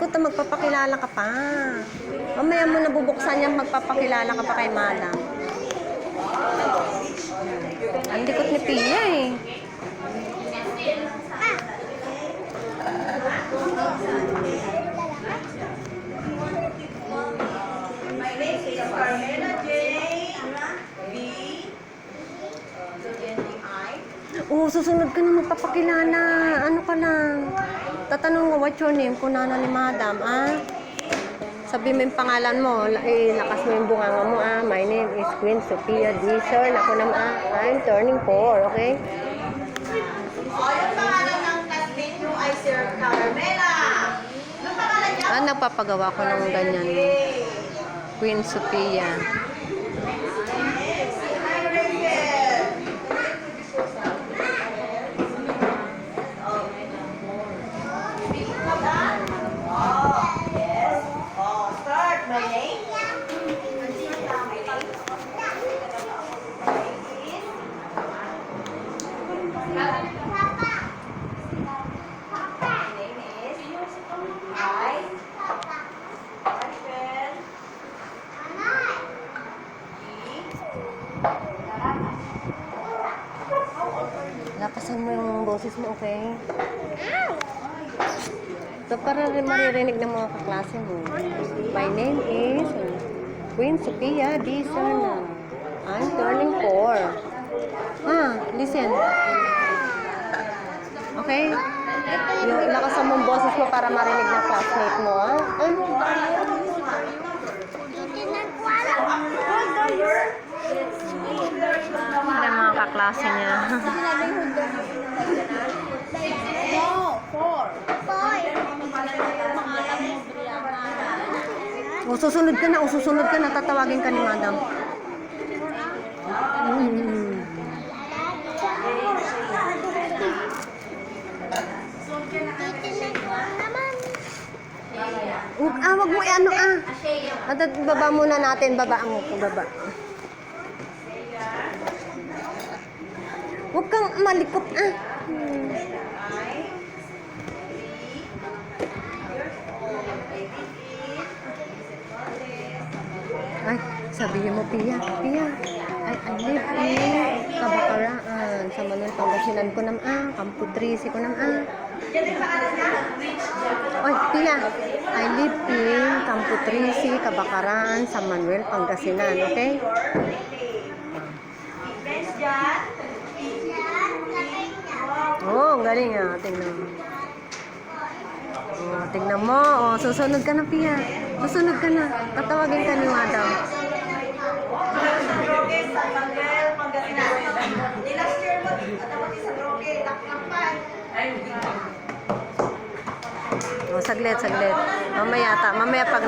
likot na magpapakilala ka pa. Mamaya mo nabubuksan yan, magpapakilala ka pa kay Madam. Ang likot ni Pia eh. My name is Carmela J. B. Oo, susunod ka na magpapakilala. Ano ka lang? Tatanong mo, what's your name? Kunana ni Madam, ah? Sabi mo yung pangalan mo, lakas mo yung bunganga mo, ah. My name is Queen Sophia Dizon. Ako naman, ah. I'm turning 4, okay? Yung pangalan ng classmate nyo ay Sir Carmela. Yung pangalan niya? Ah, nagpapagawa ko ng ganyan. Queen Sophia. Start. My name? Lakasan mo yung boses mo, okay? So, para maririnig ng mga kaklase mo. My name is Queen Sophia Dizon. I'm turning 4. Ah, listen. Okay? Yung lakasan mo yung boses mo para marinig ng classmate mo, ah? Para mga kaklase niya. O, susunod ka na, tatawagin ka ni Madam. Wag mo ano, ah. Baba muna natin, baba mo, baba. Huwag kang malikot, ah. Ay, sabihin mo, Pia. I live in Kabakaraan. Sa Manuel, Pangasinan ko naman, ah. Campo 13 ko naman, ah. Oy, Pia. I live in Campo 13, Kabakaraan, sa Manuel, Pangasinan. Okay? Oh, galing ah. Tingnan mo. Oh, tingnan mo. Oh, susunod ka na, Pia. Susunod ka na. Tatawagin ka ni Madam. Oh, saglit. Mamaya pag